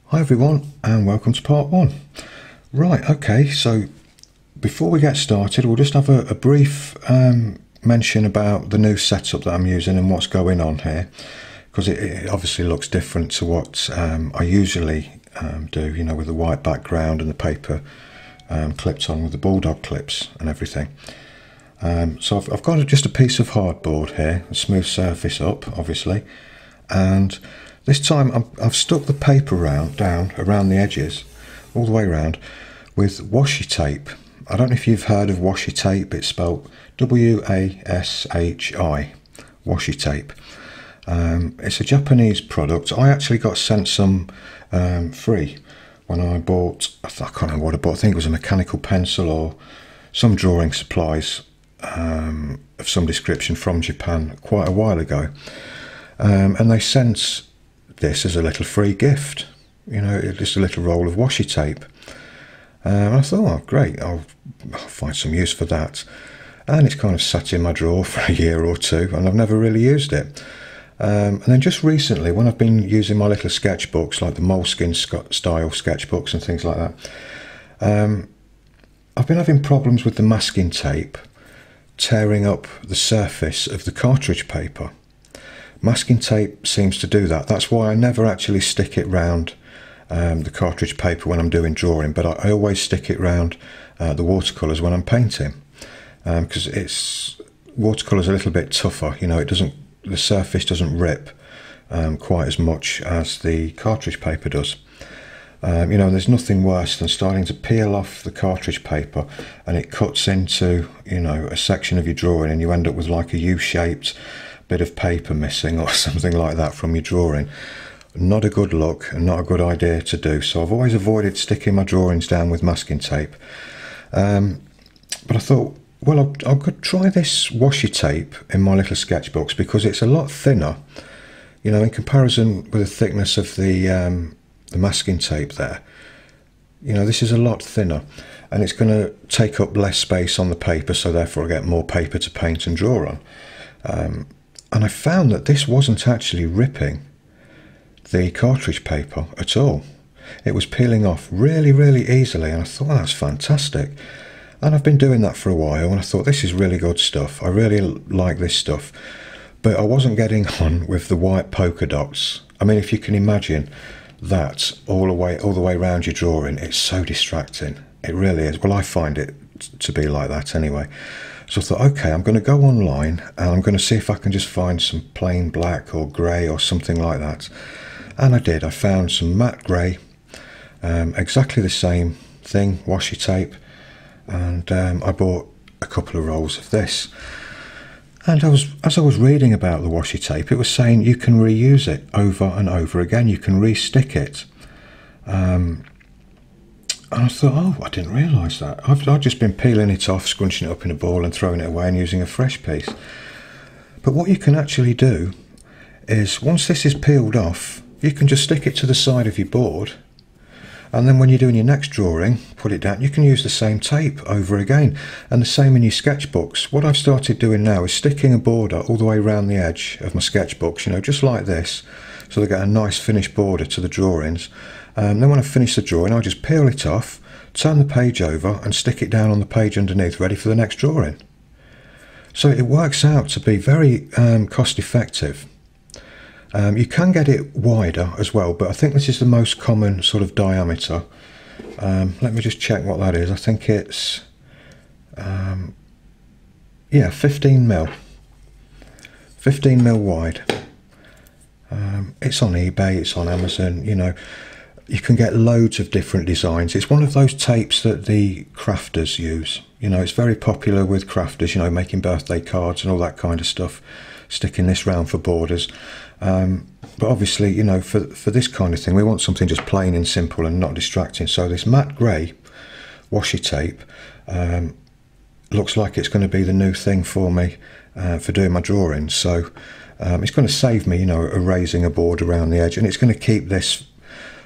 Hi everyone, and welcome to part one. Right, okay, so before we get started, we'll just have a brief mention about the new setup that I'm using and what's going on here, because it obviously looks different to what I usually do, you know, with the white background and the paper clipped on with the bulldog clips and everything. So I've got just a piece of hardboard here, a smooth surface up, obviously, and this time I've stuck the paper down around the edges, all the way around, with washi tape. I don't know if you've heard of washi tape. It's spelled W-A-S-H-I, washi tape. It's a Japanese product. I actually got sent some free when I bought, I can't remember what I bought. I think it was a mechanical pencil or some drawing supplies of some description from Japan quite a while ago. And they sent this as a little free gift, you know, just a little roll of washi tape. And I thought, oh great, I'll find some use for that. And it's kind of sat in my drawer for a year or two, and I've never really used it. And then just recently, when I've been using my little sketchbooks, like the moleskin style sketchbooks and things like that, I've been having problems with the masking tape tearing up the surface of the cartridge paper. Masking tape seems to do that. That's why I never actually stick it round the cartridge paper when I'm doing drawing, but I always stick it round the watercolours when I'm painting, because watercolour's a little bit tougher. You know, the surface doesn't rip quite as much as the cartridge paper does. You know, there's nothing worse than starting to peel off the cartridge paper and it cuts into, you know, a section of your drawing, and you end up with like a U-shaped bit of paper missing or something like that from your drawing. Not a good look and not a good idea to do. So I've always avoided sticking my drawings down with masking tape. But I thought, well, I could try this washi tape in my little sketchbooks, because it's a lot thinner, you know, in comparison with the thickness of the masking tape there. You know, this is a lot thinner, and it's going to take up less space on the paper, so therefore I get more paper to paint and draw on. And I found that this wasn't actually ripping the cartridge paper at all. It was peeling off really, really easily, and I thought, well, that's fantastic. And I've been doing that for a while, and I thought, this is really good stuff. I really like this stuff. But I wasn't getting on with the white polka dots. I mean, if you can imagine that all the way around your drawing, it's so distracting. It really is. Well, I find it to be like that anyway. So I thought, okay, I'm going to go online and I'm going to see if I can just find some plain black or grey or something like that. And I did. I found some matte grey, exactly the same thing, washi tape, and I bought a couple of rolls of this. And as I was reading about the washi tape, it was saying you can reuse it over and over again. You can re-stick it. And I thought, oh, I didn't realise that. I've just been peeling it off, scrunching it up in a ball and throwing it away and using a fresh piece. But what you can actually do is, once this is peeled off, you can just stick it to the side of your board, and then when you're doing your next drawing, put it down. You can use the same tape over again, and the same in your sketchbooks. What I've started doing now is sticking a border all the way around the edge of my sketchbooks, you know, just like this, so they get a nice finished border to the drawings. Then when I finish the drawing, I'll just peel it off, turn the page over and stick it down on the page underneath, ready for the next drawing. So it works out to be very cost effective. You can get it wider as well, but I think this is the most common sort of diameter. Let me just check what that is. I think it's yeah, 15 mil. 15 mil wide. It's on eBay, it's on Amazon, you know. You can get loads of different designs. It's one of those tapes that the crafters use. You know, it's very popular with crafters, you know, making birthday cards and all that kind of stuff, sticking this round for borders. But obviously, you know, for this kind of thing, we want something just plain and simple and not distracting. So this matte grey washi tape looks like it's going to be the new thing for me for doing my drawings. So it's going to save me, you know, erasing a board around the edge, and it's going to keep this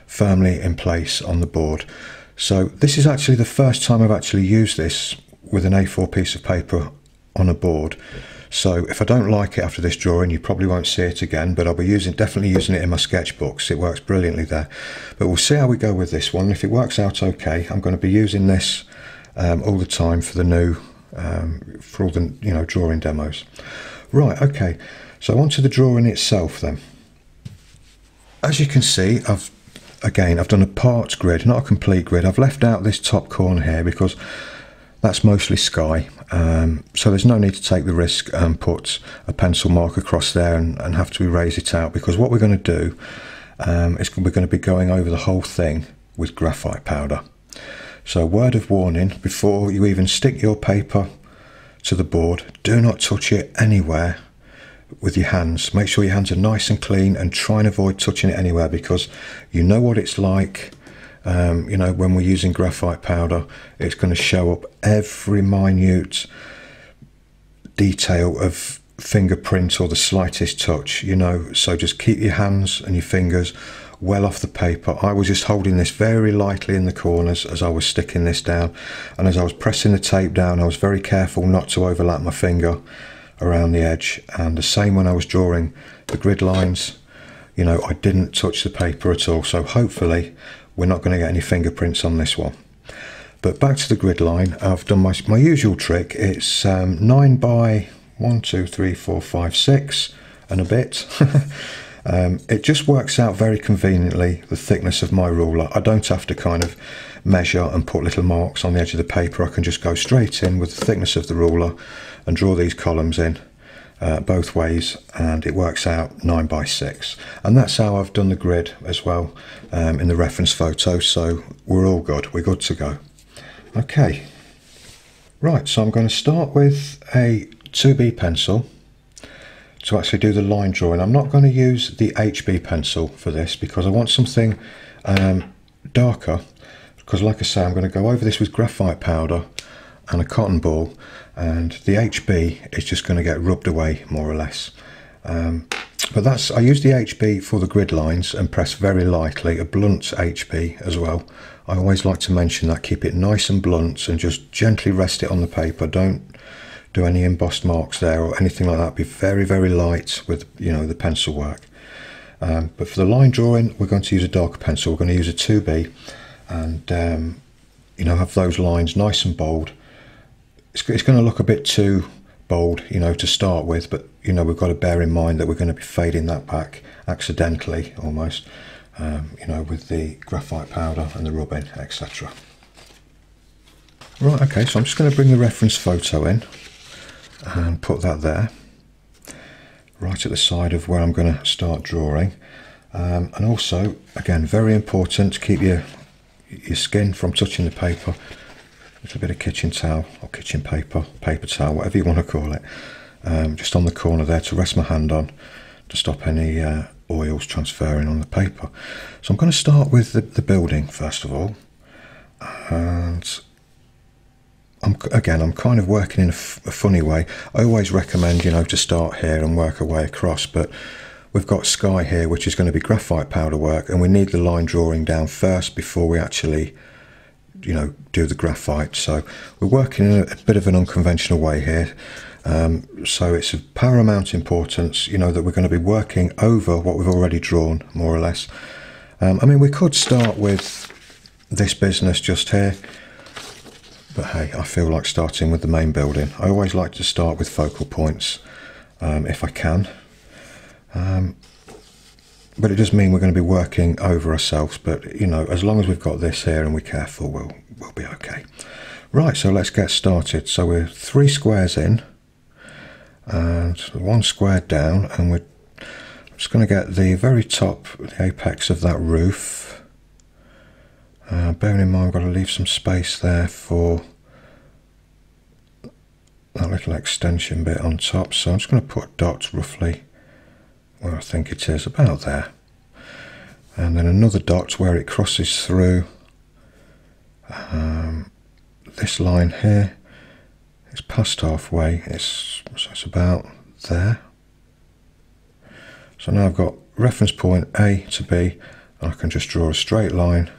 firmly in place on the board. So this is actually the first time I've actually used this with an A4 piece of paper on a board. So if I don't like it after this drawing, you probably won't see it again, but I'll be definitely using it in my sketchbooks. It works brilliantly there. But we'll see how we go with this one. If it works out okay, I'm going to be using this all the time for the new, for all the drawing demos. Right, okay, so onto the drawing itself then. As you can see, I've done a parts grid, not a complete grid. I've left out this top corner here because that's mostly sky, so there's no need to take the risk and put a pencil mark across there and have to erase it out, because what we're going to do is we're going to be going over the whole thing with graphite powder. So word of warning, before you even stick your paper to the board, do not touch it anywhere with your hands. Make sure your hands are nice and clean and try and avoid touching it anywhere, because you know what it's like. When we're using graphite powder, it's going to show up every minute detail of fingerprint or the slightest touch, so just keep your hands and your fingers well off the paper. I was just holding this very lightly in the corners as I was sticking this down, and as I was pressing the tape down, I was very careful not to overlap my finger around the edge. And the same when I was drawing the grid lines, I didn't touch the paper at all. So hopefully we're not going to get any fingerprints on this one. But back to the grid line, I've done my usual trick. It's 9 by 1, 2, 3, 4, 5, 6 and a bit. It just works out very conveniently, the thickness of my ruler. I don't have to kind of measure and put little marks on the edge of the paper. I can just go straight in with the thickness of the ruler and draw these columns in both ways, and it works out 9 by 6. And that's how I've done the grid as well in the reference photo, so we're all good, we're good to go. Okay, right, so I'm going to start with a 2B pencil to actually do the line drawing. I'm not going to use the HB pencil for this because I want something darker, because like I say, I'm going to go over this with graphite powder and a cotton ball, and the HB is just going to get rubbed away more or less. But I use the HB for the grid lines and press very lightly, a blunt HB as well. I always like to mention that, keep it nice and blunt and just gently rest it on the paper. Don't do any embossed marks there or anything like that. Be very, very light with the pencil work. But for the line drawing, we're going to use a darker pencil. We're going to use a 2B and have those lines nice and bold. It's going to look a bit too bold, to start with, but we've got to bear in mind that we're going to be fading that back accidentally almost, with the graphite powder and the rubbing, etc. Right, okay, so I'm just going to bring the reference photo in and put that there, right at the side of where I'm going to start drawing. And also, again, very important to keep your skin from touching the paper. A little bit of kitchen towel or kitchen paper, paper towel, whatever you want to call it, just on the corner there to rest my hand on to stop any oils transferring on the paper. So I'm going to start with the building first of all, and I'm kind of working in a funny way. I always recommend to start here and work our way across, but we've got sky here, which is going to be graphite powder work, and we need the line drawing down first before we actually do the graphite. So we're working in a bit of an unconventional way here, so it's of paramount importance that we're going to be working over what we've already drawn, more or less. I mean, we could start with this business just here, but hey, I feel like starting with the main building. I always like to start with focal points if I can, but it does mean we're going to be working over ourselves. But as long as we've got this here and we're careful, we'll be okay. Right, so let's get started. So we're 3 squares in and 1 square down, and we're just going to get the very top, the apex of that roof. Bearing in mind, we've got to leave some space there for that little extension bit on top. So I'm just going to put dots roughly where I think it is, about there, and then another dot where it crosses through this line here. It's past halfway, so it's about there. So now I've got reference point A to B, and I can just draw a straight line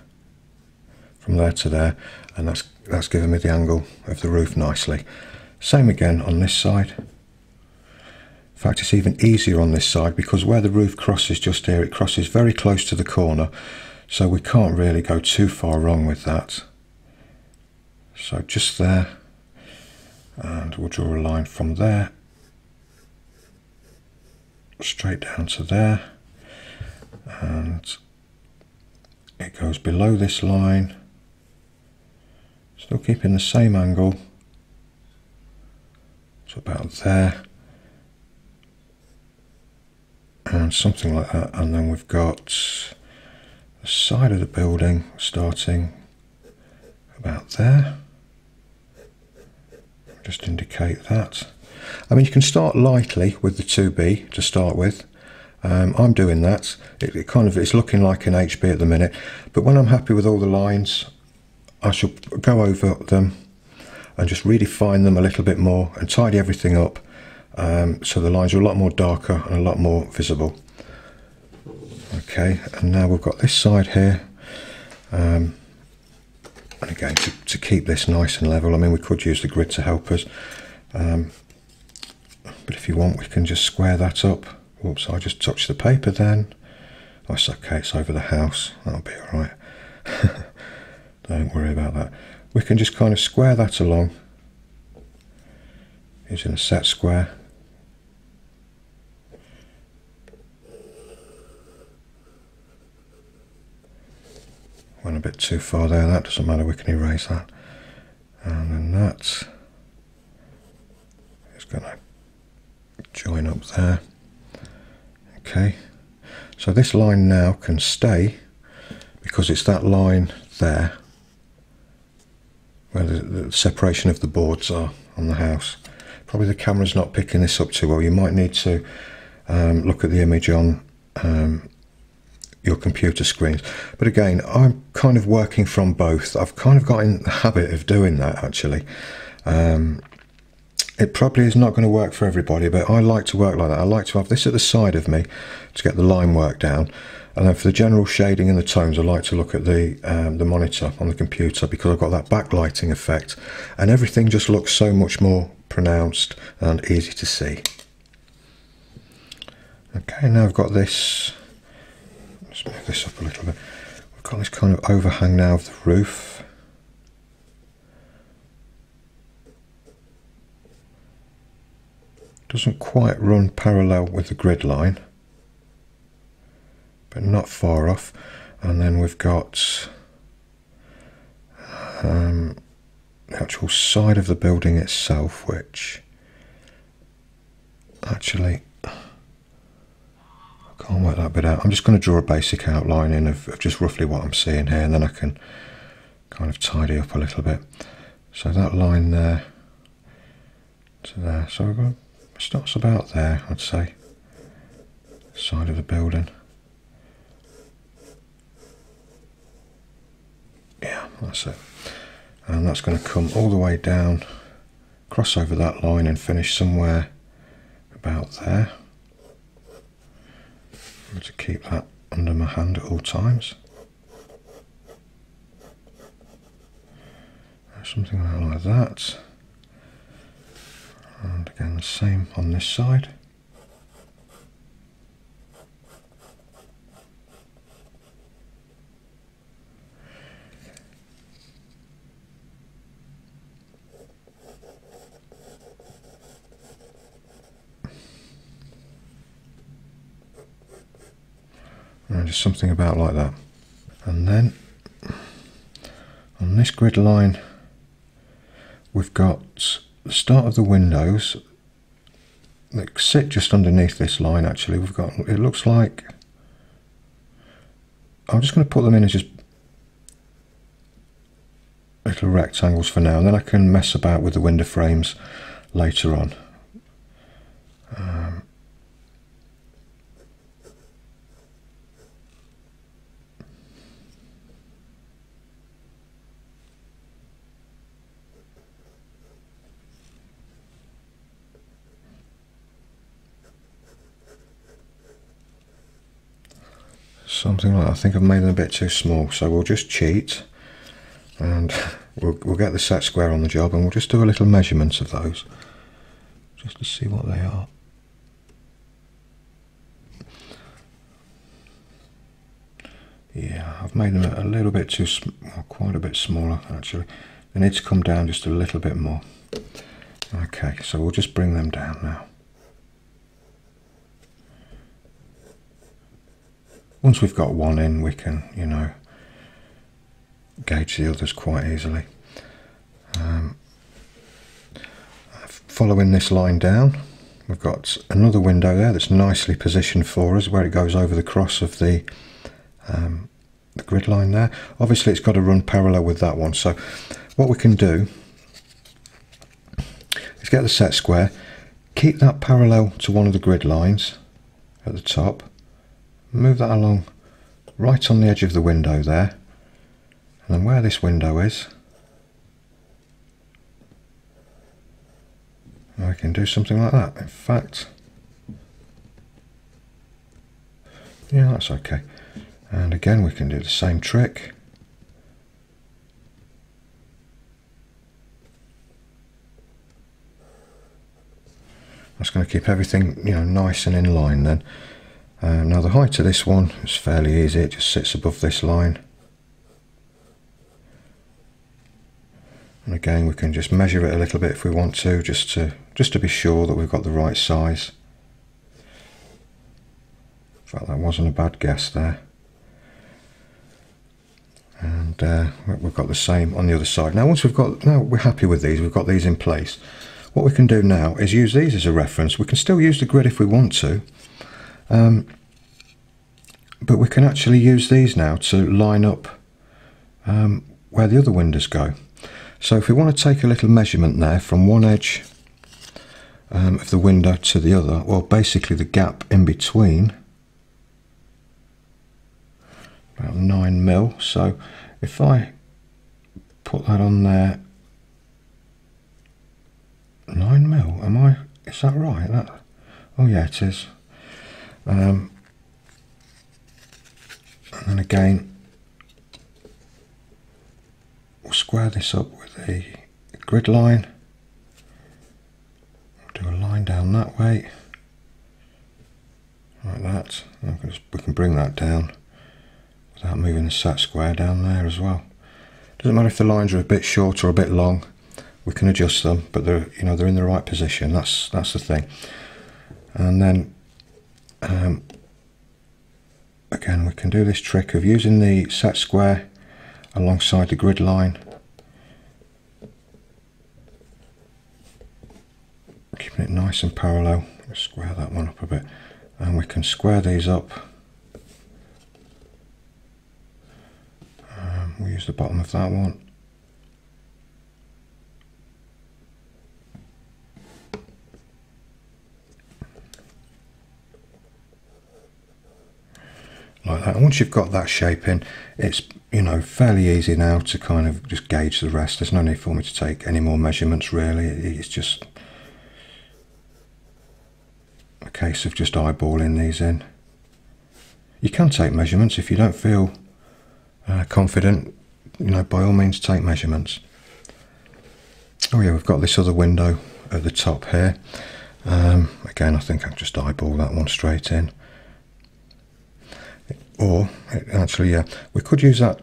from there to there, and that's giving me the angle of the roof nicely. Same again on this side. fact, it's even easier on this side because where the roof crosses just here, it crosses very close to the corner, so we can't really go too far wrong with that. So just there, and we'll draw a line from there straight down to there, and it goes below this line, still keeping the same angle, so about there, and something like that. And then we've got the side of the building starting about there. Just indicate that. I mean, you can start lightly with the 2B to start with. I'm doing that. It kind of is looking like an HB at the minute, but when I'm happy with all the lines, I shall go over them and just redefine them a little bit more and tidy everything up, so the lines are a lot more darker and a lot more visible. Okay, and now we've got this side here, and again, to keep this nice and level, I mean, we could use the grid to help us, but if you want, we can just square that up. Whoops, I just touched the paper then. Oh, it's okay, it's over the house, that'll be all right. Don't worry about that. We can just kind of square that along using a set square. Went a bit too far there, that doesn't matter, we can erase that. And then that is going to join up there. Okay, so this line now can stay because it's that line there where the separation of the boards are on the house. Probably the camera's not picking this up too well. You might need to look at the image on your computer screens. But again, I'm kind of working from both. I've kind of got in the habit of doing that actually. It probably is not going to work for everybody, but I like to work like that. I like to have this at the side of me to get the line work down. And then for the general shading and the tones, I like to look at the monitor on the computer because I've got that backlighting effect and everything just looks so much more pronounced and easy to see. Okay, now I've got this, let's move this up a little bit. We've got this kind of overhang now of the roof. Doesn't quite run parallel with the grid line, but not far off. And then we've got the actual side of the building itself, which actually I can't work that bit out. I'm just going to draw a basic outline in of just roughly what I'm seeing here, and then I can kind of tidy up a little bit. So that line there to there, so we're going to starts about there, I'd say, side of the building. Yeah, that's it. And that's going to come all the way down, cross over that line and finish somewhere about there. I'm going to keep that under my hand at all times. Something like that. And again the same on this side. And just something about like that. And then on this grid line we've got the start of the windows that sit just underneath this line. Actually, we've got, it looks like, I'm just going to put them in as just little rectangles for now, and then I can mess about with the window frames later on. Something like that. I think I've made them a bit too small, so we'll just cheat and we'll get the set square on the job and we'll just do a little measurement of those just to see what they are. Yeah, I've made them a little bit too small, quite a bit smaller actually. They need to come down just a little bit more. Okay, so we'll just bring them down now. Once we've got one in, we can, you know, gauge the others quite easily. Following this line down, we've got another window there that's nicely positioned for us, where it goes over the cross of the grid line there. Obviously it's got to run parallel with that one, so what we can do is get the set square, keep that parallel to one of the grid lines at the top, move that along right on the edge of the window there, and then where this window is, I can do something like that. In fact, yeah, that's okay. And again, we can do the same trick. That's going to keep everything, you know, nice and in line then. Now the height of this one is fairly easy. It just sits above this line. And again, we can just measure it a little bit if we want to, just to be sure that we've got the right size. In fact, that wasn't a bad guess there. And we've got the same on the other side. Now we're happy with these, we've got these in place. What we can do now is use these as a reference. We can still use the grid if we want to, but we can actually use these now to line up where the other windows go. So if we want to take a little measurement there from one edge of the window to the other, well, basically the gap in between, about 9 mil. So if I put that on there, 9 mil, is that right? Oh yeah, it is. And then again, we'll square this up with a grid line. We'll do a line down that way, like that. We can bring that down without moving the set square down there as well. Doesn't matter if the lines are a bit short or a bit long, we can adjust them, but they're in the right position. That's the thing. And then again, we can do this trick of using the set square alongside the grid line, keeping it nice and parallel. Let's square that one up a bit, and we can square these up. We'll use the bottom of that one. Like that. And once you've got that shape in, it's, you know, fairly easy now to kind of just gauge the rest. There's no need for me to take any more measurements really. It's just a case of just eyeballing these in. You can take measurements if you don't feel confident, you know, by all means take measurements. Oh yeah, we've got this other window at the top here. Again, I think I'll just eyeball that one straight in. Or actually, yeah, we could use that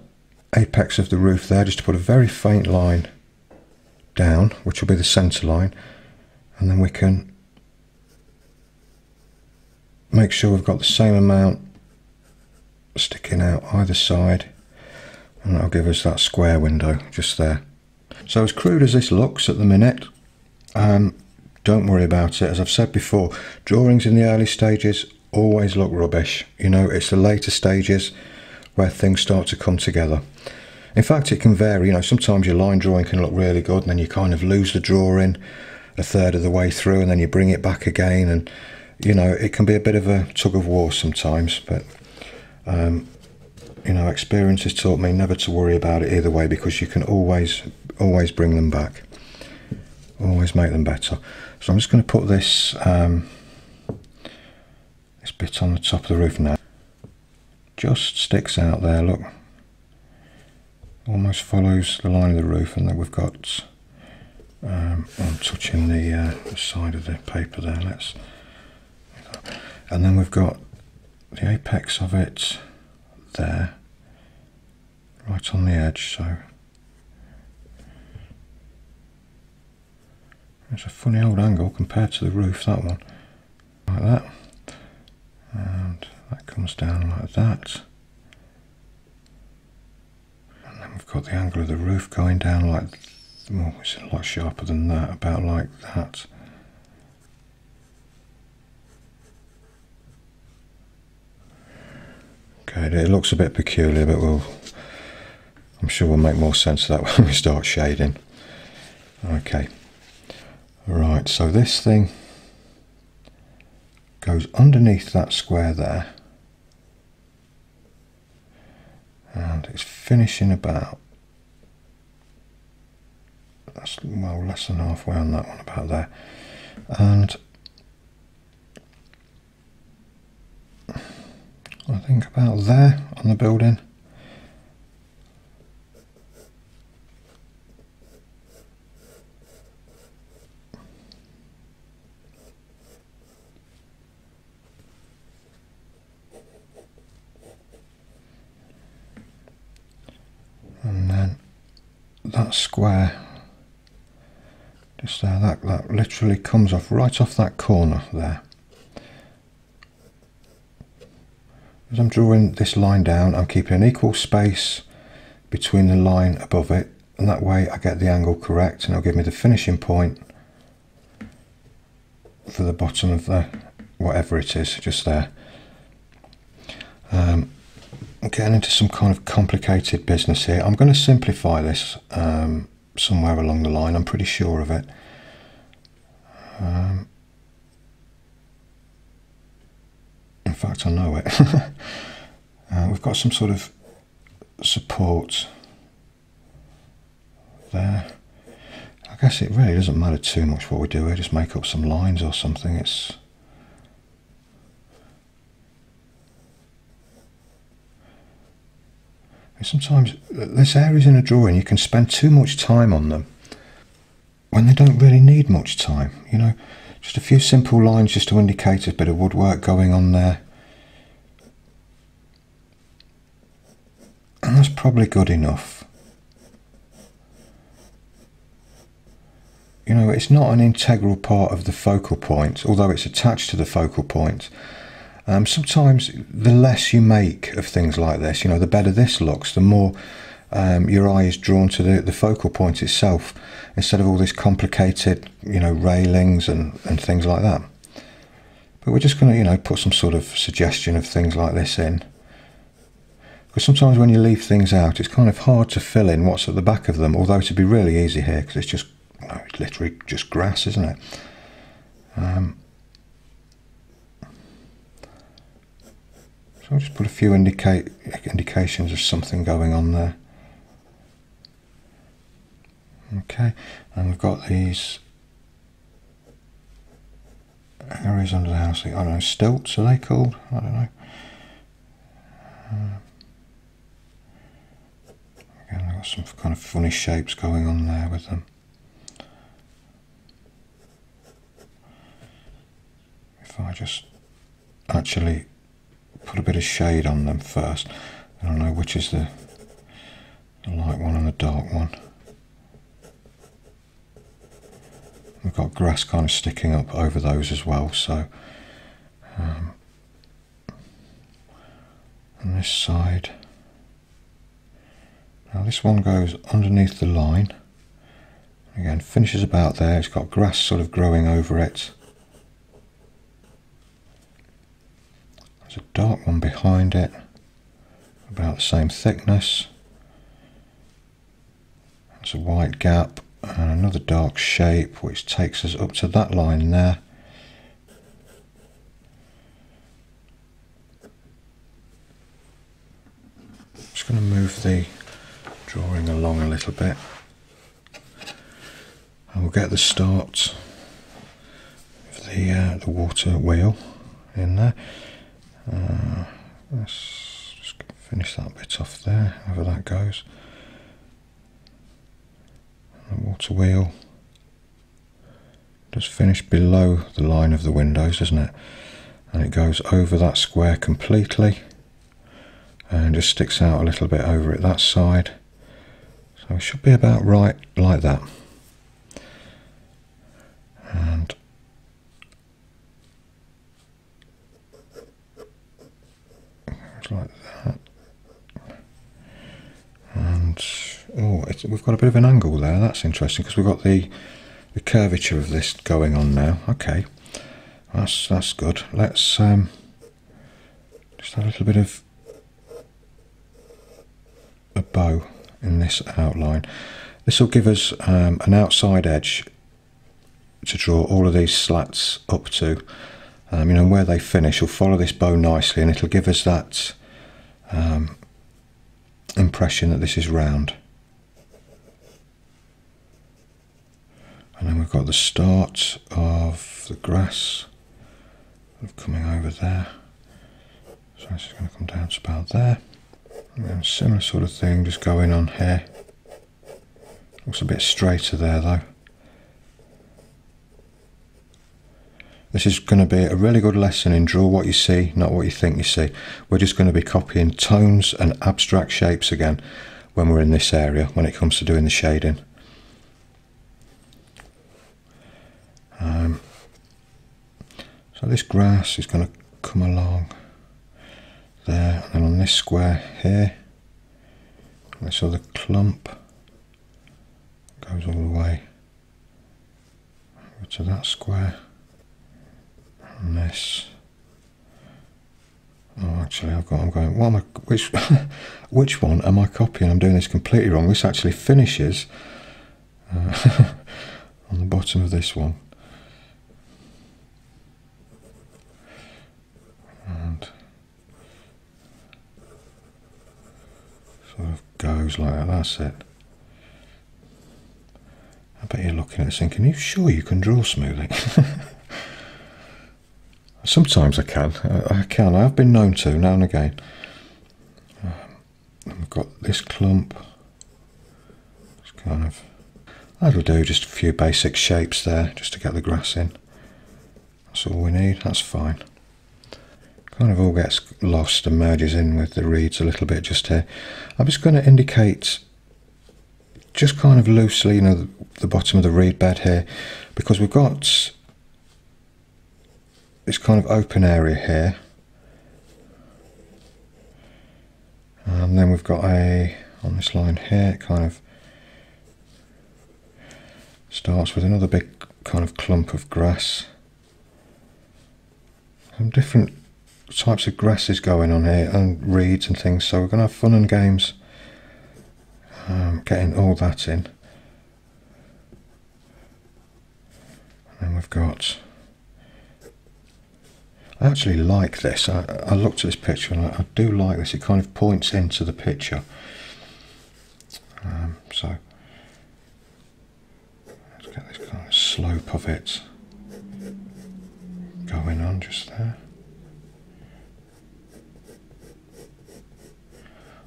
apex of the roof there just to put a very faint line down, which will be the centre line, and then we can make sure we've got the same amount sticking out either side, and that'll give us that square window just there. So as crude as this looks at the minute, don't worry about it. As I've said before, drawings in the early stages always look rubbish. You know, it's the later stages where things start to come together. In fact, it can vary. You know, sometimes your line drawing can look really good, and then you kind of lose the drawing a third of the way through, and then you bring it back again, and you know, it can be a bit of a tug of war sometimes. But you know, experience has taught me never to worry about it either way, because you can always bring them back, always make them better. So I'm just going to put this this bit on the top of the roof now. Just sticks out there, look, almost follows the line of the roof, and then we've got I'm touching the side of the paper there. And then we've got the apex of it there, right on the edge, so it's a funny old angle compared to the roof, that one. Like that. And that comes down like that. And then we've got the angle of the roof going down like, well, it's a lot sharper than that, about like that. Okay, it looks a bit peculiar, but I'm sure we'll make more sense of that when we start shading. Okay. Right, so this thing goes underneath that square there, and it's finishing about, that's, well, less than halfway on that one, about there, and I think about there on the building. And then that square just there, that literally comes off right off that corner there. As I'm drawing this line down, I'm keeping an equal space between the line above it, and that way I get the angle correct, and it'll give me the finishing point for the bottom of the whatever it is just there. I'm getting into some kind of complicated business here. I'm going to simplify this somewhere along the line, I'm pretty sure of it. In fact, I know it. We've got some sort of support there. I guess it really doesn't matter too much what we do. We just make up some lines or something. Sometimes there's areas in a drawing you can spend too much time on them when they don't really need much time, you know. Just a few simple lines just to indicate a bit of woodwork going on there, and that's probably good enough. You know, it's not an integral part of the focal point, although it's attached to the focal point. Sometimes the less you make of things like this, you know, the better this looks, the more your eye is drawn to the focal point itself, instead of all this complicated, you know, railings and things like that. But we're just going to, you know, put some sort of suggestion of things like this in. Because sometimes when you leave things out, it's kind of hard to fill in what's at the back of them, although it'd be really easy here, because it's just, you know, it's literally just grass, isn't it? So I'll just put a few indications of something going on there. Okay, and we've got these areas under the house. I don't know, stilts, are they called? I don't know. Again, I've got some kind of funny shapes going on there with them. If I just actually put a bit of shade on them first. I don't know which is the light one and the dark one. We've got grass kind of sticking up over those as well, so on this side. Now this one goes underneath the line. Again, finishes about there. It's got grass sort of growing over it. There's a dark one behind it, about the same thickness. There's a white gap and another dark shape which takes us up to that line there. Just going to move the drawing along a little bit, and we'll get the start of the water wheel in there. Let's just finish that bit off there, however that goes. The water wheel does finish below the line of the windows, doesn't it? And it goes over that square completely, and just sticks out a little bit over it that side. So it should be about right like that. And like that. And oh, we've got a bit of an angle there. That's interesting because we've got the curvature of this going on now. Okay, that's good. Let's just add a little bit of a bow in this outline. This will give us an outside edge to draw all of these slats up to. You know, where they finish will follow this bow nicely, and it'll give us that impression that this is round. And then we've got the start of the grass coming over there. So this is going to come down to about there. And then similar sort of thing just going on here. Looks a bit straighter there though. This is going to be a really good lesson in draw what you see, not what you think you see. We're just going to be copying tones and abstract shapes again when we're in this area, when it comes to doing the shading. So this grass is going to come along there, and then on this square here, this other clump goes all the way over to that square. And this. Oh, actually, I'm going. What am I? Which one am I copying? I'm doing this completely wrong. This actually finishes on the bottom of this one, and sort of goes like that. That's it. I bet you're looking at this thinking, "Are you sure you can draw smoothly?" Sometimes I can. I have been known to now and again. And we've got this clump. It's kind of, that'll do. Just a few basic shapes there, just to get the grass in. That's all we need. That's fine. Kind of all gets lost and merges in with the reeds a little bit just here. I'm just going to indicate, just kind of loosely, you know, the bottom of the reed bed here, because we've got this kind of open area here, and then we've got on this line here, it kind of starts with another big kind of clump of grass. Some different types of grasses going on here, and reeds and things, so we're going to have fun and games getting all that in. And then we've got, I actually like this. I looked at this picture and I do like this. It kind of points into the picture. So let's get this kind of slope of it going on just there.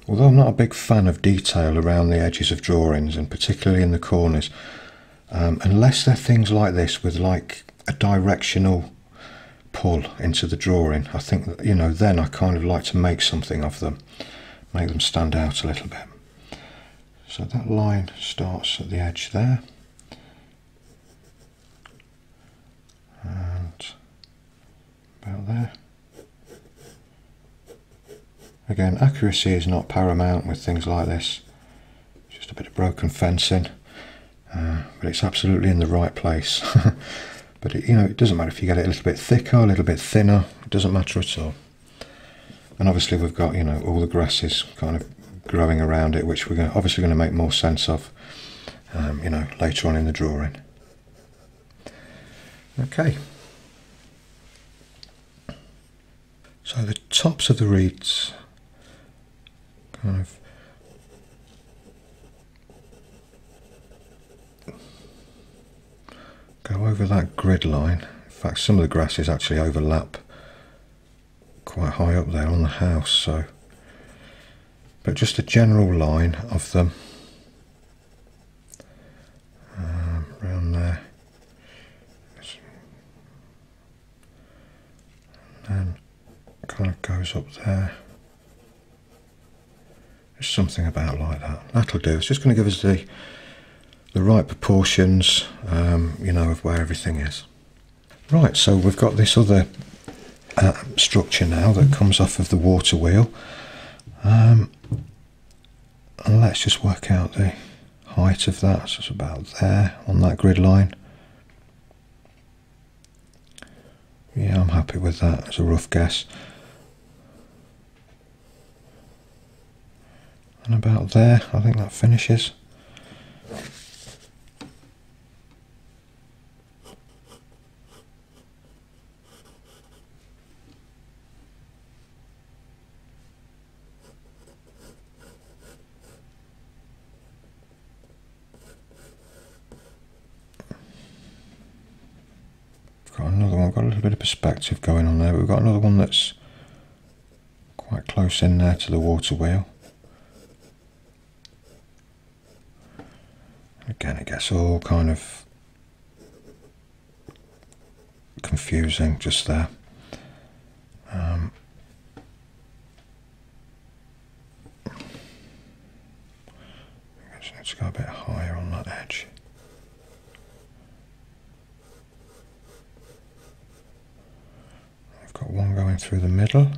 Although I'm not a big fan of detail around the edges of drawings, and particularly in the corners, unless they're things like this with like a directional pull into the drawing, I think that, you know, then I kind of like to make something of them, make them stand out a little bit. So that line starts at the edge there, and about there. Again, accuracy is not paramount with things like this, just a bit of broken fencing, but it's absolutely in the right place. But it, you know, it doesn't matter if you get it a little bit thicker, a little bit thinner, it doesn't matter at all. And obviously we've got, you know, all the grasses kind of growing around it, which we're obviously going to make more sense of, you know, later on in the drawing. Okay. So the tops of the reeds kind of go over that grid line. In fact, some of the grasses actually overlap quite high up there on the house, so, but just a general line of them around there, and then kind of goes up there, Just something about like that. That'll do. It's just going to give us the right proportions, you know, of where everything is. Right, so we've got this other structure now that comes off of the water wheel. And let's just work out the height of that. So it's about there on that grid line. Yeah, I'm happy with that as a rough guess. And about there, I think that finishes. Got another one, got a little bit of perspective going on there. We've got another one that's quite close in there to the water wheel. Again, it gets all kind of confusing just there. Let's go a bit higher on that edge. I've got one going through the middle.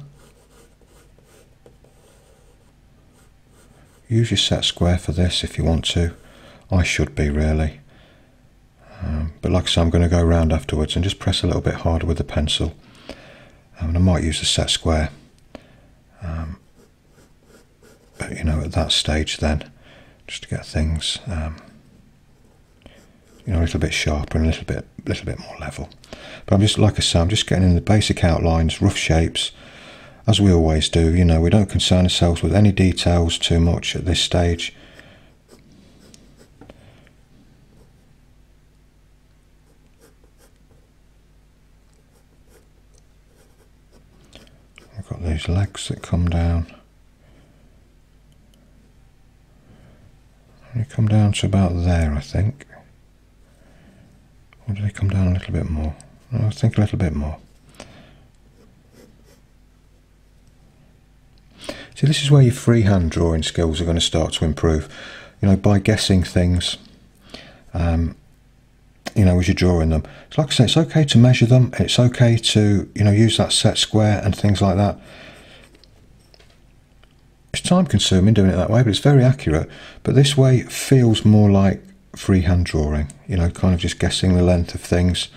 Use your set square for this if you want to. I should be really. But like I say, I'm going to go around afterwards and just press a little bit harder with the pencil. And I might use a set square. But you know, at that stage then, just to get things you know, a little bit sharper and a little bit more level. But I'm just, like I say, I'm just getting in the basic outlines, rough shapes, as we always do. You know, we don't concern ourselves with any details too much at this stage. I've got these legs that come down. They come down to about there, I think. Or do they come down a little bit more? No, I think a little bit more. See, this is where your freehand drawing skills are going to start to improve. You know, by guessing things, you know, as you're drawing them. So like I say, it's okay to measure them. It's okay to, you know, use that set square and things like that. It's time consuming doing it that way, but it's very accurate. But this way feels more like freehand drawing, you know, kind of just guessing the length of things,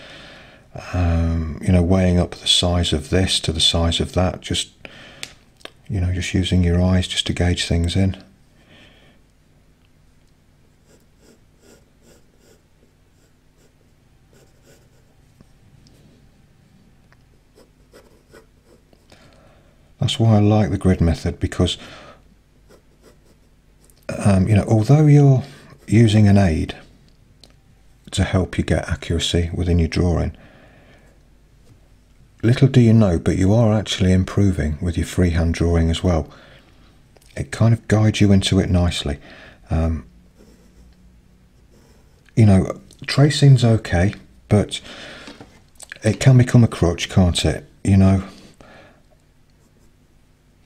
you know, weighing up the size of this to the size of that, just, you know, just using your eyes just to gauge things in. That's why I like the grid method, because you know, although you're using an aid to help you get accuracy within your drawing, little do you know, but you are actually improving with your freehand drawing as well. It kind of guides you into it nicely. You know, tracing's okay, but it can become a crutch, can't it? You know,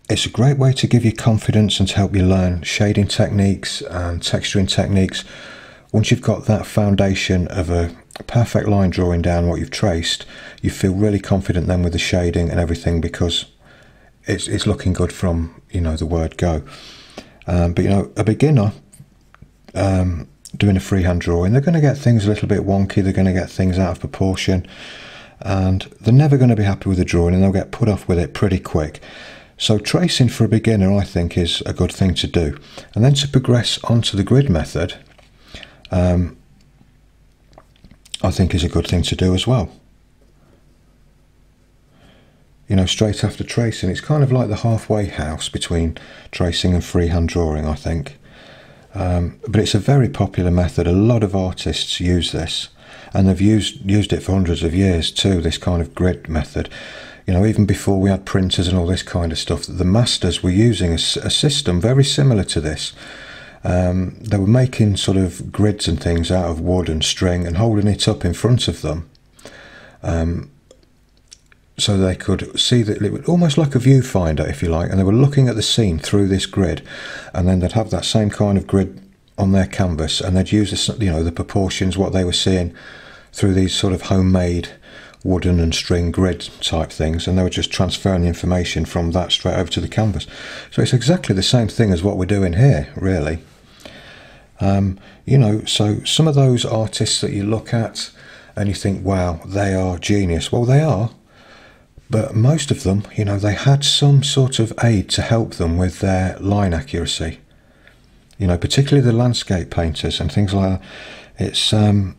it's a great way to give you confidence and to help you learn shading techniques and texturing techniques. Once you've got that foundation of a perfect line drawing down what you've traced, you feel really confident then with the shading and everything, because it's looking good from, you know, the word go. But you know, a beginner doing a freehand drawing, they're going to get things a little bit wonky, they're going to get things out of proportion, and they're never going to be happy with the drawing, and they'll get put off with it pretty quick. So tracing for a beginner, I think, is a good thing to do. And then to progress onto the grid method, I think is a good thing to do as well. You know, straight after tracing, it's kind of like the halfway house between tracing and freehand drawing, I think. But it's a very popular method. A lot of artists use this, and they've used it for hundreds of years too, this kind of grid method. You know, even before we had printers and all this kind of stuff, the masters were using a system very similar to this. They were making sort of grids and things out of wood and string and holding it up in front of them, so they could see that it was almost like a viewfinder, if you like, and they were looking at the scene through this grid, and then they'd have that same kind of grid on their canvas, and they'd use this, you know, the proportions, what they were seeing through these sort of homemade wooden and string grid type things, and they were just transferring the information from that straight over to the canvas. So it's exactly the same thing as what we're doing here, really. You know, so some of those artists that you look at and you think, wow, they are genius. Well, they are, but most of them, you know, they had some sort of aid to help them with their line accuracy. You know, particularly the landscape painters and things like that.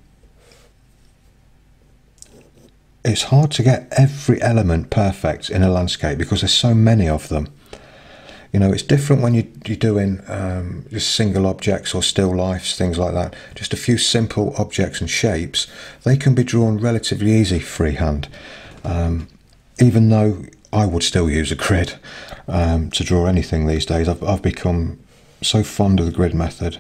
It's hard to get every element perfect in a landscape because there's so many of them. You know, it's different when you're doing just single objects or still lifes, things like that. Just a few simple objects and shapes, they can be drawn relatively easy freehand. Even though I would still use a grid to draw anything these days. I've become so fond of the grid method.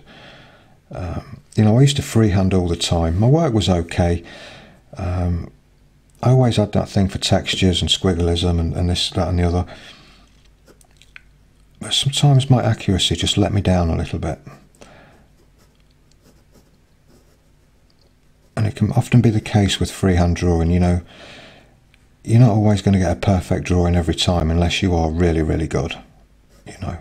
You know, I used to freehand all the time. My work was okay. I always had that thing for textures and squiggleism and this, that and the other. But sometimes my accuracy just let me down a little bit. And it can often be the case with freehand drawing, you know. You're not always going to get a perfect drawing every time unless you are really, really good, you know.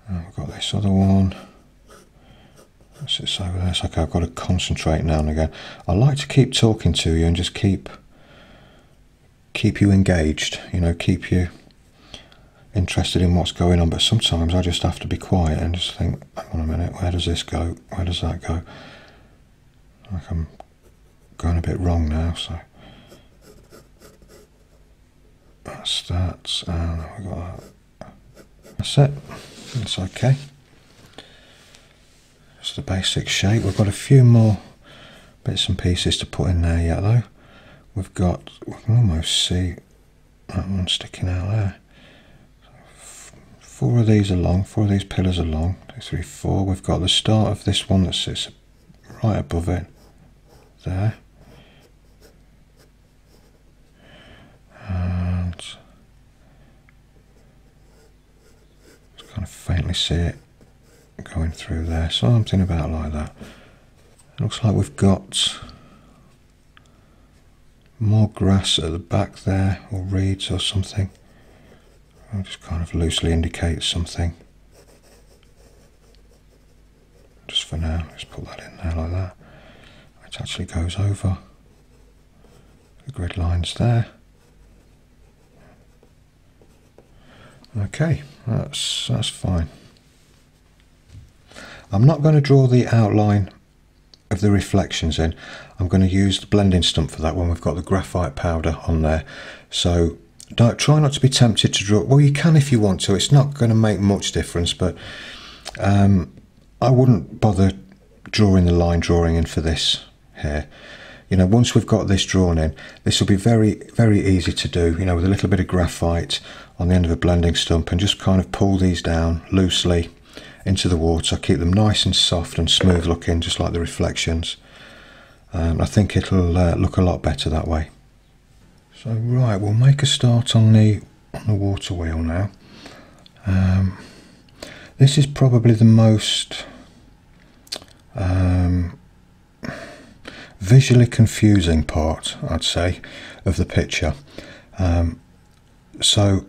I've got this other one. What's this over there? It's like I've got to concentrate now and again. I like to keep talking to you and just keep you engaged, you know, keep you interested in what's going on, but sometimes I just have to be quiet and just think, hang on a minute, where does this go? Where does that go? Like I'm going a bit wrong now, so that's that, and we got that. That's it. It's okay. Just the basic shape. We've got a few more bits and pieces to put in there yet, though. We can almost see that one sticking out there. So 4 of these are long, 4 of these pillars are long. 2, 3, 4. We've got the start of this one that sits right above it. There. And just kind of faintly see it going through there. Something about like that. It looks like we've got more grass at the back there, or reeds or something. I'll just kind of loosely indicate something. Just for now, let's put that in there like that. It actually goes over the grid lines there. Okay, that's fine. I'm not going to draw the outline of the reflections in. I'm going to use the blending stump for that when we've got the graphite powder on there. So try not to be tempted to draw. Well, you can if you want to. It's not going to make much difference, but I wouldn't bother drawing the line drawing in for this here. You know, once we've got this drawn in, this will be very, very easy to do, you know, with a little bit of graphite on the end of a blending stump, and just kind of pull these down loosely into the water, keep them nice and soft and smooth looking, just like the reflections. I think it'll look a lot better that way. So right, we'll make a start on the water wheel now. This is probably the most visually confusing part, I'd say, of the picture. So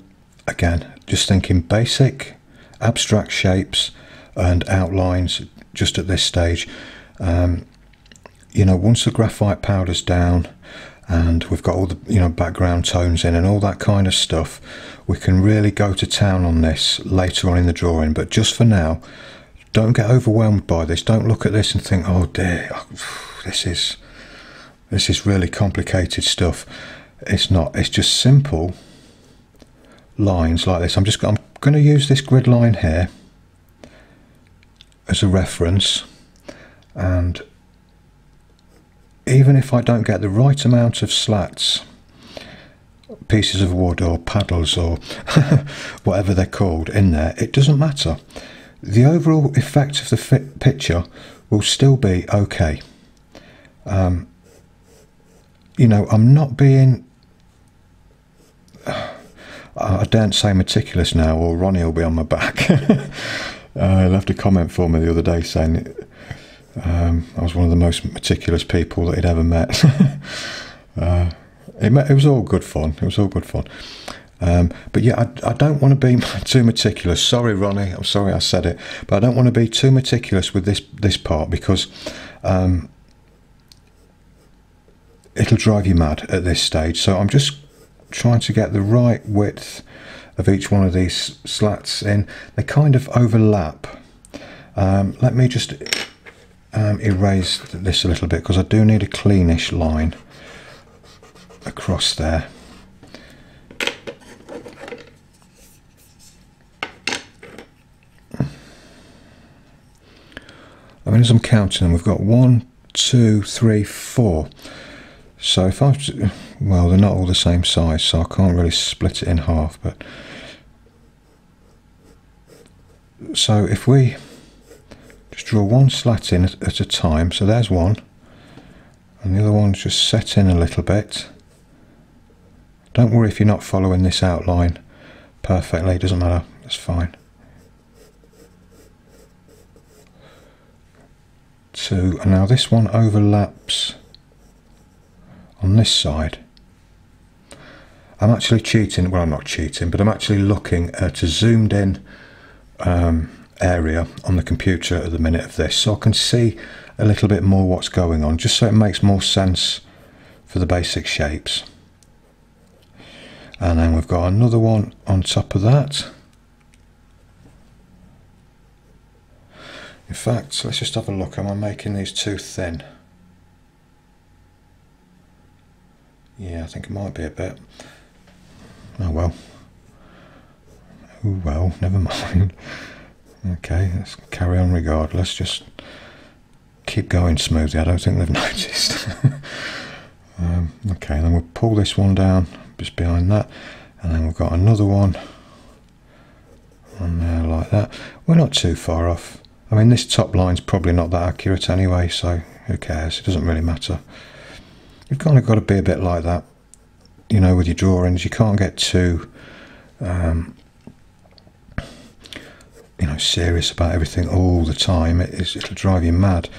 again, just thinking basic abstract shapes and outlines just at this stage. You know, once the graphite powder's down and we've got all the, you know, background tones in and all that kind of stuff, we can really go to town on this later on in the drawing. But just for now, don't get overwhelmed by this. Don't look at this and think, oh dear, this is really complicated stuff. It's not. It's just simple lines like this. I'm going to use this grid line here as a reference, and even if I don't get the right amount of slats, pieces of wood or paddles or whatever they're called in there, it doesn't matter. The overall effect of the picture will still be okay. You know, I'm not being, I daren't say meticulous now, or Ronnie will be on my back. He left a comment for me the other day saying I was one of the most meticulous people that he'd ever met. It was all good fun. It was all good fun. But yeah, I don't want to be too meticulous. Sorry, Ronnie. I'm sorry I said it, but I don't want to be too meticulous with this part, because it'll drive you mad at this stage. So I'm just trying to get the right width of each one of these slats in. They kind of overlap. Let me just erase this a little bit, because I do need a cleanish line across there. I mean, as I'm counting them, we've got 1, 2, 3, 4. So if I, well, they're not all the same size, so I can't really split it in half. But so if we just draw one slat in at a time, so there's one, and the other one's just set in a little bit. Don't worry if you're not following this outline perfectly, it doesn't matter, that's fine. 2, and now this one overlaps on this side. I'm actually cheating, well, I'm not cheating, but I'm actually looking at a zoomed in area on the computer at the minute of this, so I can see a little bit more what's going on, just so it makes more sense for the basic shapes. And then we've got another one on top of that. In fact, let's just have a look. Am I making these too thin? Yeah, I think it might be a bit. Oh well. Oh well, never mind. Okay, let's carry on regardless. Just keep going smoothly. I don't think they've noticed. Okay, then we'll pull this one down just behind that, and then we've got another one on there like that. We're not too far off. I mean, this top line's probably not that accurate anyway, so who cares? It doesn't really matter. You've kind of got to be a bit like that, you know, with your drawings. You can't get too you know, serious about everything all the time. It'll drive you mad.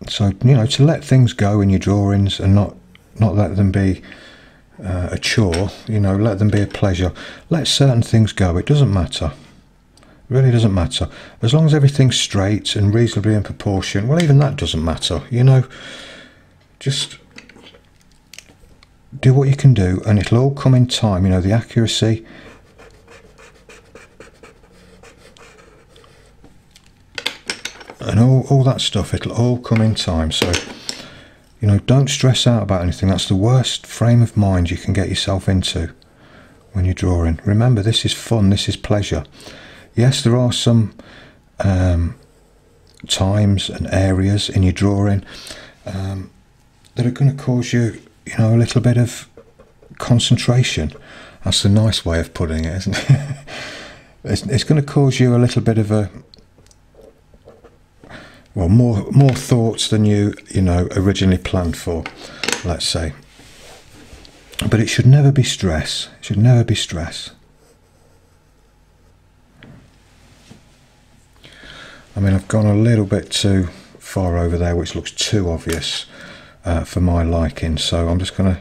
So, you know, to let things go in your drawings and not let them be a chore, you know, let them be a pleasure. Let certain things go. It doesn't matter. It really doesn't matter. As long as everything's straight and reasonably in proportion, well, even that doesn't matter, you know. Just do what you can do, and it'll all come in time, you know, the accuracy. And all that stuff, it'll all come in time. So, you know, don't stress out about anything. That's the worst frame of mind you can get yourself into when you're drawing. Remember, this is fun, this is pleasure. Yes, there are some times and areas in your drawing that are going to cause you, you know, a little bit of concentration. That's the nice way of putting it, isn't it? It's going to cause you a little bit of a, well, more thoughts than you know, originally planned for, let's say. But it should never be stress. It should never be stress. I mean, I've gone a little bit too far over there, which looks too obvious for my liking. So I'm just going to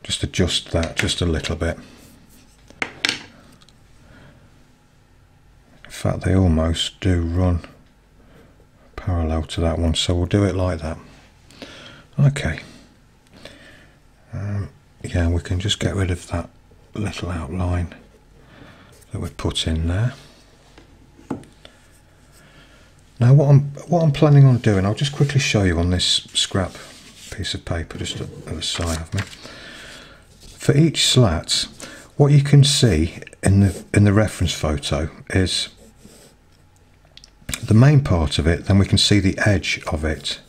just adjust that just a little bit. In fact, they almost do run parallel to that one, so we'll do it like that. Okay. Yeah, we can just get rid of that little outline that we've put in there. Now what I'm planning on doing, I'll just quickly show you on this scrap piece of paper just at the side of me. For each slat, what you can see in the reference photo is the main part of it, then we can see the edge of it,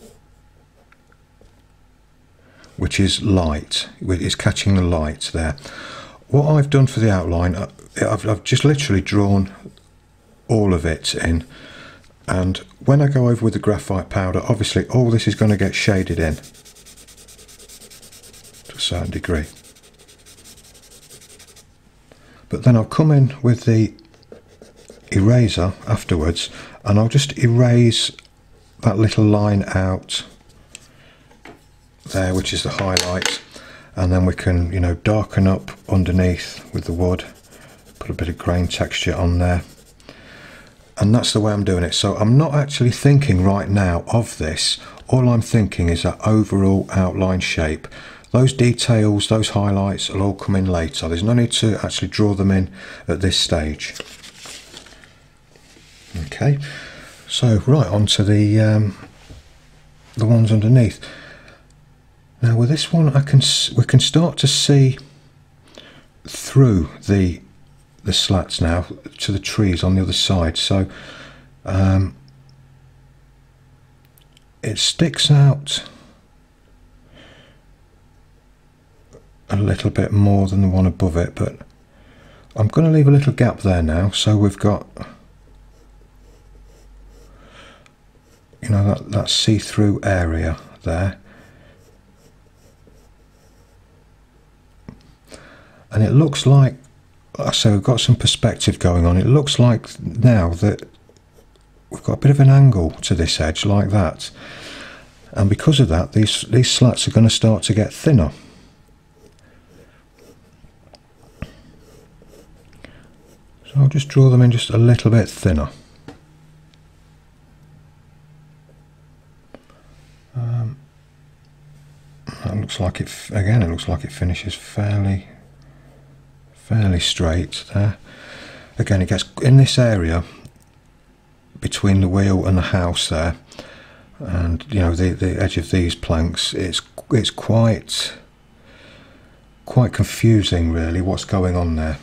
which is light, it's catching the light there. What I've done for the outline, I've just literally drawn all of it in And when I go over with the graphite powder, obviously all this is going to get shaded in to a certain degree. But then I'll come in with the eraser afterwards and I'll just erase that little line out there, which is the highlight, and then we can, you know, darken up underneath with the wood, put a bit of grain texture on there, and that's the way I'm doing it. So I'm not actually thinking right now of this. All I'm thinking is that overall outline shape. Those details, those highlights will all come in later. There's no need to actually draw them in at this stage. Okay, so right on to the ones underneath. Now with this one, we can start to see through the slats now to the trees on the other side. So it sticks out a little bit more than the one above it, but I'm going to leave a little gap there now, so we've got, you know, that see-through area there. And it looks like, so we've got some perspective going on. It looks like now that we've got a bit of an angle to this edge like that, and because of that these slats are going to start to get thinner. So I'll just draw them in just a little bit thinner. That looks like it, again, it looks like it finishes fairly straight there. Again, it gets in this area between the wheel and the house there, and you know, the edge of these planks, it's quite confusing really what's going on there.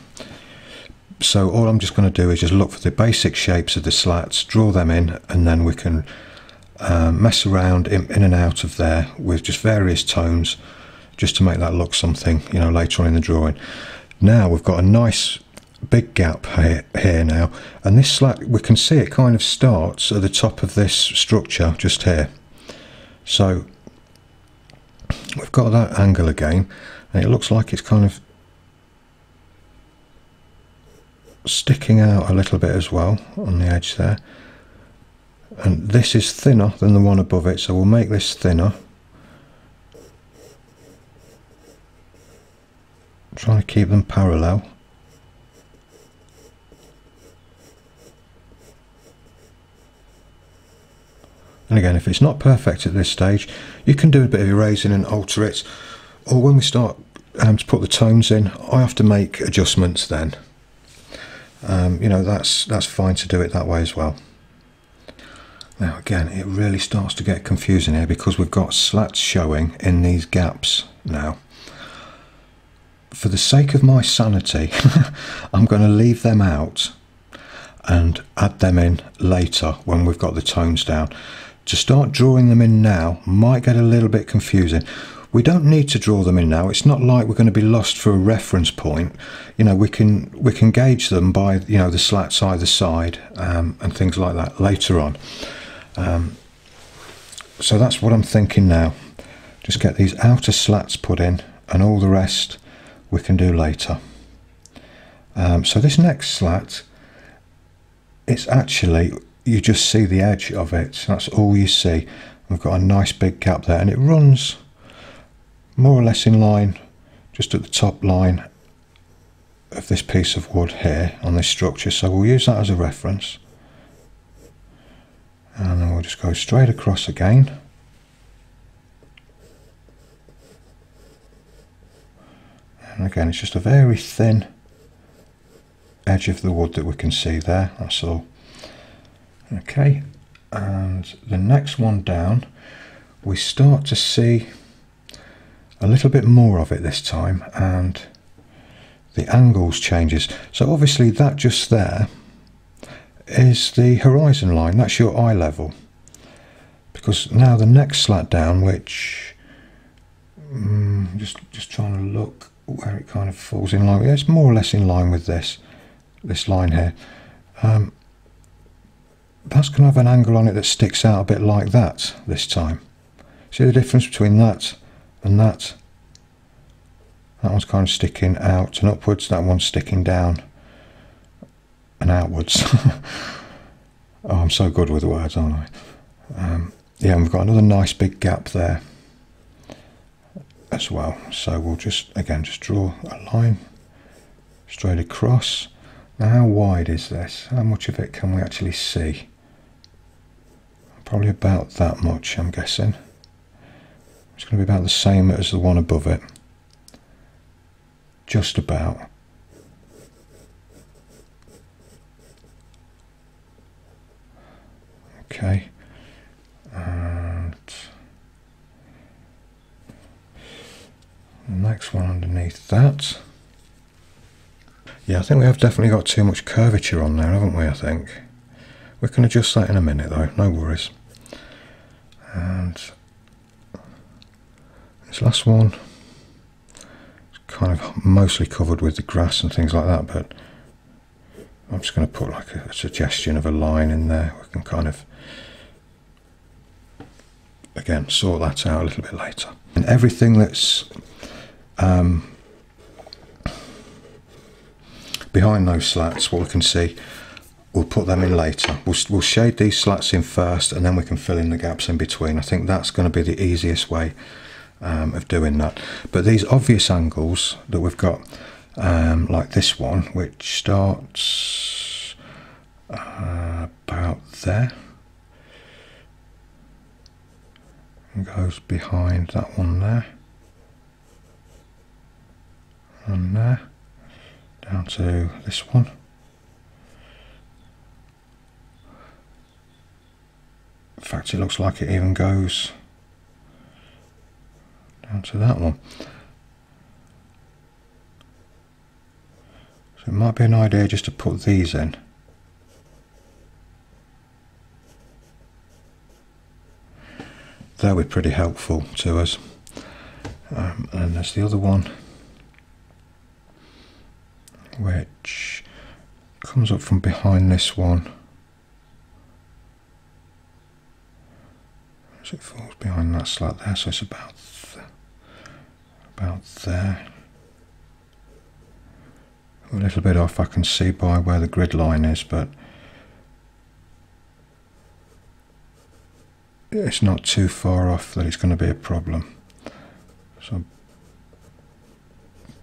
So all I'm just going to do is just look for the basic shapes of the slats, draw them in, and then we can mess around in and out of there with just various tones, just to make that look something, you know, later on in the drawing. Now we've got a nice big gap here now, and this slat, we can see it kind of starts at the top of this structure just here. So we've got that angle again, and it looks like it's kind of sticking out a little bit as well on the edge there. And this is thinner than the one above it, so we'll make this thinner. Trying to keep them parallel. And again, if it's not perfect at this stage, you can do a bit of erasing and alter it, or when we start to put the tones in, I have to make adjustments then. You know, that's fine to do it that way as well. Now again, it really starts to get confusing here because we've got slats showing in these gaps now. For the sake of my sanity, I'm going to leave them out and add them in later when we've got the tones down. To start drawing them in now might get a little bit confusing. We don't need to draw them in now. It's not like we're going to be lost for a reference point. You know, we can gauge them by, you know, the slats either side and things like that later on. So that's what I'm thinking now. Just get these outer slats put in, and all the rest we can do later. So this next slat, it's actually, you just see the edge of it. That's all you see. We've got a nice big gap there, and it runs more or less in line, just at the top line of this piece of wood here on this structure. So we'll use that as a reference, and then we'll just go straight across again. And again, it's just a very thin edge of the wood that we can see there, that's all. Okay, and the next one down, we start to see a little bit more of it this time, and the angles changes. So obviously that just there is the horizon line, that's your eye level. Because now the next slat down, which just trying to look where it kind of falls in line with, it's more or less in line with this line here. that's going to have an angle on it that sticks out a bit like that this time. See the difference between that and that? That one's kind of sticking out and upwards, that one's sticking down and outwards. Oh, I'm so good with words, aren't I? Yeah, and we've got another nice big gap there as well. So we'll just, again, just draw a line straight across. Now, how wide is this? How much of it can we actually see? Probably about that much, I'm guessing. It's going to be about the same as the one above it. Just about. Okay. And the next one underneath that. Yeah, I think we have definitely got too much curvature on there, haven't we, I think. We can adjust that in a minute though, no worries. And this last one is kind of mostly covered with the grass and things like that, but I'm just going to put like a suggestion of a line in there. We can kind of, again, sort that out a little bit later. And everything that's behind those slats, what we can see, we'll put them in later. We'll shade these slats in first, and then we can fill in the gaps in between. I think that's going to be the easiest way of doing that. But these obvious angles that we've got, like this one, which starts about there and goes behind that one there and there, down to this one. In fact, it looks like it even goes down to that one. So it might be an idea just to put these in. They'll be pretty helpful to us. And there's the other one, which comes up from behind this one. So it falls behind that slat there, so it's about there. A little bit off, I can see by where the grid line is, but it's not too far off that it's going to be a problem. So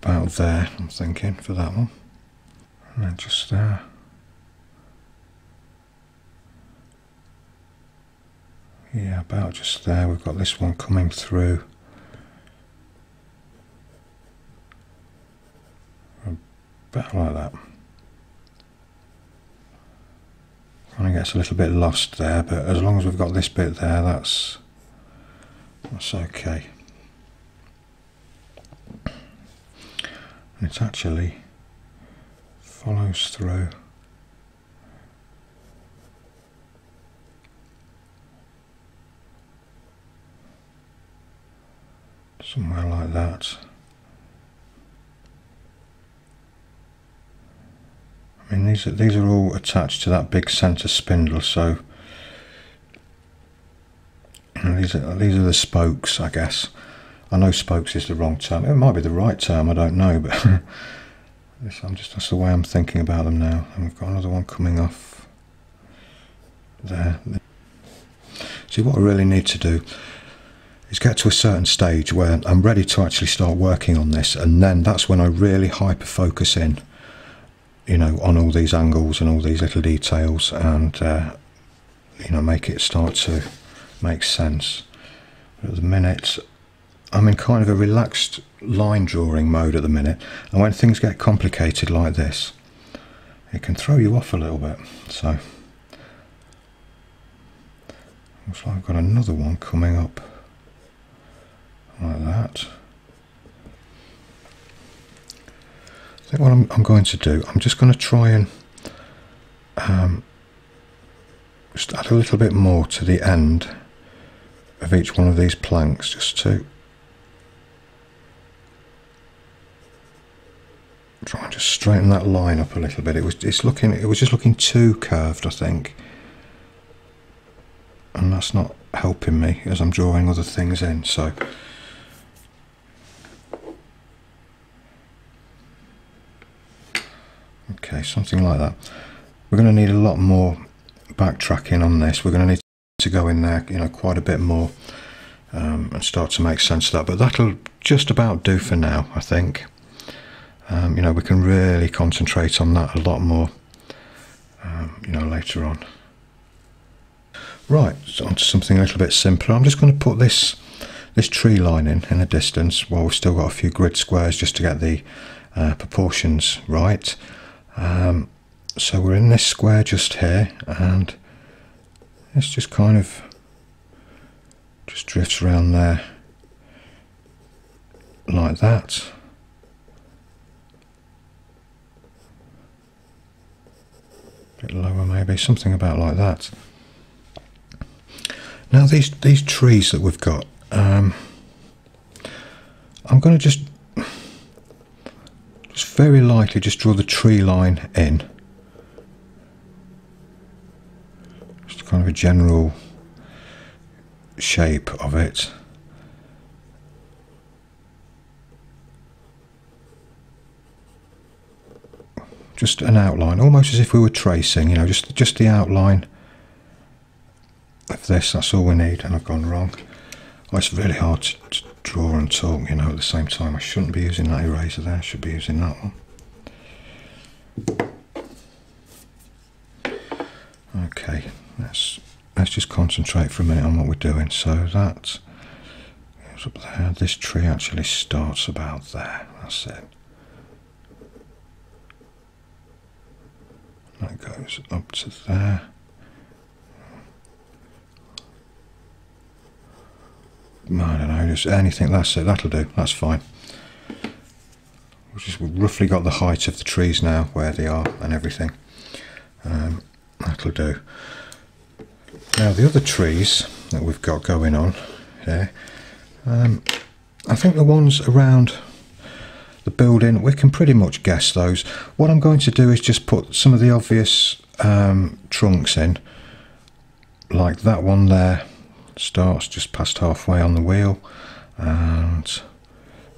about there, I'm thinking, for that one. And then just there. Yeah, about just there. We've got this one coming through. About like that. Kind of gets a little bit lost there, but as long as we've got this bit there, that's okay. And it actually follows through. Somewhere like that. I mean, these are all attached to that big centre spindle, so you know, these are the spokes, I guess. I know spokes is the wrong term. It might be the right term, I don't know, but that's the way I'm thinking about them now. And we've got another one coming off there. See, what I really need to do is get to a certain stage where I'm ready to actually start working on this, and then that's when I really hyper focus in, you know, on all these angles and all these little details, and you know, make it start to make sense. But at the minute, I'm in kind of a relaxed line drawing mode at the minute, and when things get complicated like this, it can throw you off a little bit. So looks like I've got another one coming up like that. I think what I'm going to do, I'm just going to try and just add a little bit more to the end of each one of these planks, just to try and just straighten that line up a little bit. It was just looking too curved, I think. and that's not helping me as I'm drawing other things in. So okay, something like that. We're going to need a lot more backtracking on this. We're going to need to go in there, you know, quite a bit more, and start to make sense of that, but that'll just about do for now, I think. You know, we can really concentrate on that a lot more, you know, later on. Right, so on to something a little bit simpler. I'm just going to put this tree line in the distance while we've still got a few grid squares just to get the proportions right. So we're in this square just here, and it's just kind of just drifts around there like that. A bit lower maybe, something about like that. Now these trees that we've got, I'm going to just very lightly just draw the tree line in. Just kind of a general shape of it. Just an outline, almost as if we were tracing, you know, just the outline of this. That's all we need. And I've gone wrong. Oh, it's really hard to draw and talk, you know, at the same time. I shouldn't be using that eraser there. I should be using that one. Okay, let's just concentrate for a minute on what we're doing. So that goes up there. This tree actually starts about there. That's it. That goes up to there. I don't know, just anything. That's it. That'll do. That's fine. We've roughly got the height of the trees now, where they are and everything. That'll do. Now the other trees that we've got going on here, I think the ones around the building, we can pretty much guess those. What I'm going to do is just put some of the obvious trunks in, like that one there starts just past halfway on the wheel, and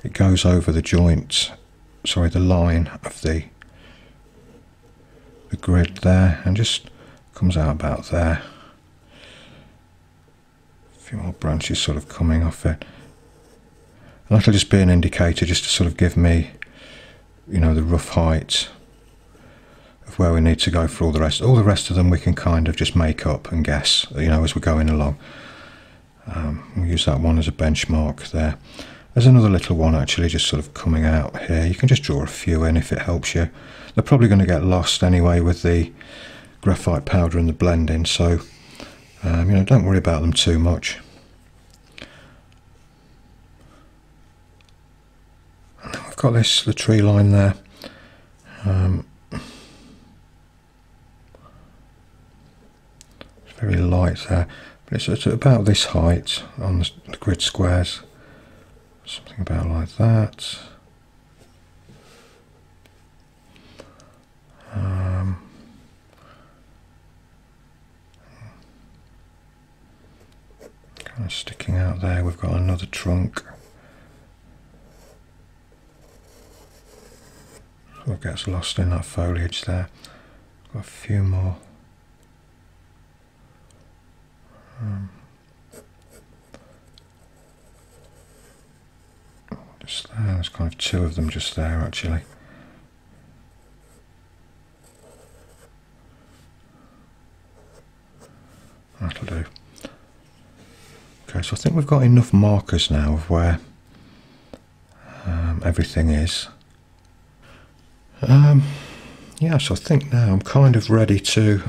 it goes over the joint, sorry, the line of the grid there, and just comes out about there. A few more branches sort of coming off it. And that'll just be an indicator, just to sort of give me, you know, the rough height of where we need to go for all the rest. All the rest of them we can kind of just make up and guess, you know, as we're going along. We'll use that one as a benchmark there. There's another little one actually just sort of coming out here. You can just draw a few in if it helps you. They're probably going to get lost anyway with the graphite powder and the blending, so you know, don't worry about them too much. I've got the tree line there. It's very light there, but it's at about this height on the grid squares. Something about like that. Kind of sticking out there, we've got another trunk. Sort of gets lost in that foliage there. Got a few more. Just there, there's kind of two of them just there actually. That'll do. Okay, so I think we've got enough markers now of where everything is. Yeah, so I think now I'm kind of ready to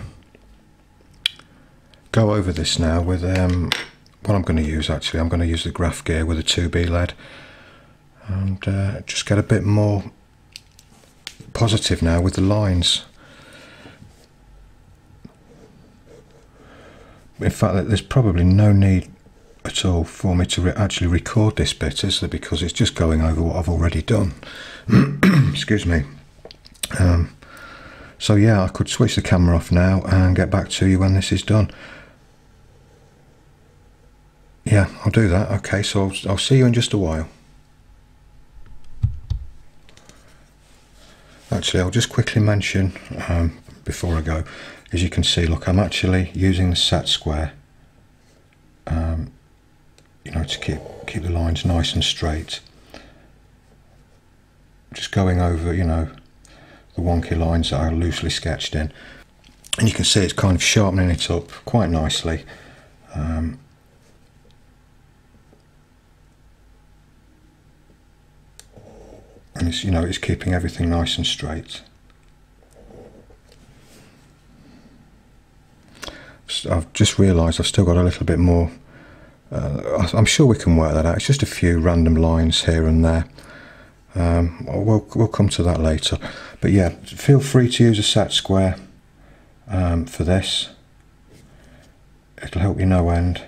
go over this now with what I'm going to use actually. I'm going to use the graph gear with a 2B lead and just get a bit more positive now with the lines. In fact, there's probably no need at all for me to actually record this bit, is there? Because it's just going over what I've already done. Excuse me. So yeah, I could switch the camera off now and get back to you when this is done. Yeah, I'll do that. Okay, so I'll see you in just a while. Actually, I'll just quickly mention before I go, as you can see, look, I'm actually using the set square, you know, to keep the lines nice and straight. Just going over, you know, the wonky lines that I loosely sketched in, and you can see it's kind of sharpening it up quite nicely. And it's, you know, it's keeping everything nice and straight. So I've just realised I've still got a little bit more. I'm sure we can work that out. It's just a few random lines here and there. We'll come to that later. But yeah, feel free to use a set square for this. It'll help you no end.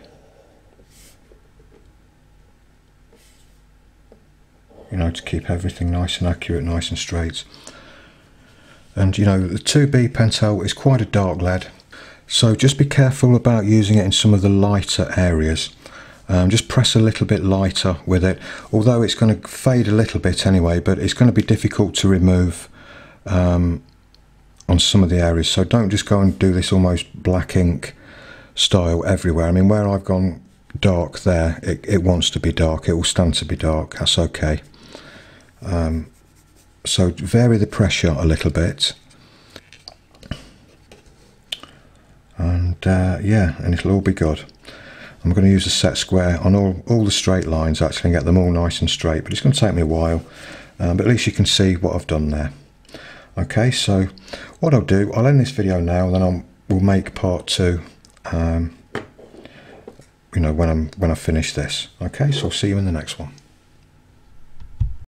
You know, to keep everything nice and accurate, nice and straight. And you know, the 2B pentel is quite a dark lead, so just be careful about using it in some of the lighter areas. Just press a little bit lighter with it, although it's going to fade a little bit anyway, but it's going to be difficult to remove on some of the areas. So don't just go and do this almost black ink style everywhere. I mean, where I've gone dark there, it wants to be dark, it will stand to be dark, that's okay. So vary the pressure a little bit, and yeah, and it'll all be good. I'm going to use a set square on all the straight lines actually and get them all nice and straight, but it's going to take me a while, but at least you can see what I've done there. Okay, so what I'll do, I'll end this video now, then we'll make part 2 you know, when I finish this. Okay, so I'll see you in the next one.